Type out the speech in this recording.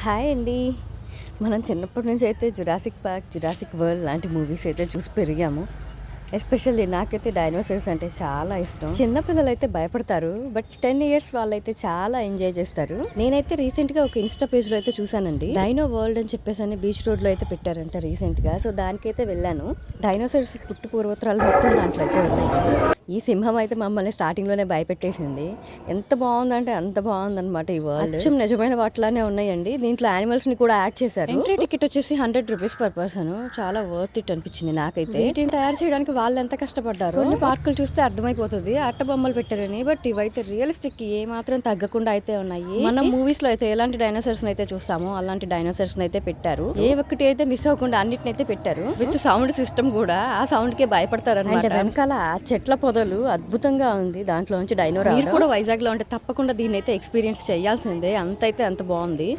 Hi అండి. మనం చిన్నప్పటి నుంచి అయితే జురాసిక్ పార్క్, జురాసిక్ వరల్డ్ లాంటి మూవీస్ అయితే చూసి పెరిగాము. ఎస్పెషల్లీ నాకైతే డైనోసార్స్ అంటే చాలా ఇష్టం. చిన్నపిల్లలు అయితే భయపడతారు, బట్ 10 ఇయర్స్ వాళ్ళైతే చాలా ఎంజాయ్ చేస్తారు. నేనైతే రీసెంట్ గా ఒక ఇన్స్టా పేజ్ లో అయితే చూసానండి. డైనో వరల్డ్ అని చెప్పేసి అని బీచ్ రోడ్ లో అయితే పెట్టారంట రీసెంట్ గా. సో దానికైతే వెళ్ళాను. డైనోసార్స్ పుట్టు పూర్వోత్తరాలు మొత్తం దాంట్లో అయితే ఉన్నాయి. ఈ సింహం అయితే మమ్మల్ని స్టార్టింగ్ లోనే భయపెట్టేసింది. ఎంత బాగుందంటే అంత బాగుందన్నమాట ఈ వరల్డ్. అచ్చం నిజమైన వాటిలానే ఉన్నాయండి. దీంట్లో యానిమల్స్ ని కూడా యాడ్ చేశారు. ఎంట్రీ టికెట్ వచ్చేసి 100 రూపీస్ పర్ పర్సన్. చాలా వర్త్ ఇట్ అనిపించింది నాకైతే. వీటిని తయారు చేయడానికి వాళ్ళు ఎంత కష్టపడ్డారు. కొన్ని పార్కులు చూస్తే అర్థమైపోతుంది అట్ట బొమ్మలు పెట్టారని. బట్ ఇవైతే రియలిస్టిక్ ఏ మాత్రం తగ్గకుండా అయితే ఉన్నాయి. మనం మూవీస్ లో అయితే ఎలాంటి డైనోసార్స్ అయితే చూస్తామో అలాంటి డైనోసార్స్ అయితే పెట్టారు. ఏ ఒక్కటి అయితే మిస్ అవ్వకుండా అన్నిటిని అయితే పెట్టారు. విత్ సౌండ్ సిస్టమ్ కూడా. ఆ సౌండ్ కే భయపడతారు అనమాట. వెనకాల చెట్ల పొదలు అద్భుతంగా ఉంది. దాంట్లోంచి డైనో రావడం. మీరు కూడా వైజాగ్ లో ఉంటే తప్పకుండా దీన్ని అయితే ఎక్స్పీరియన్స్ చేయాల్సిందే. అంత అయితే అంత బాగుంది.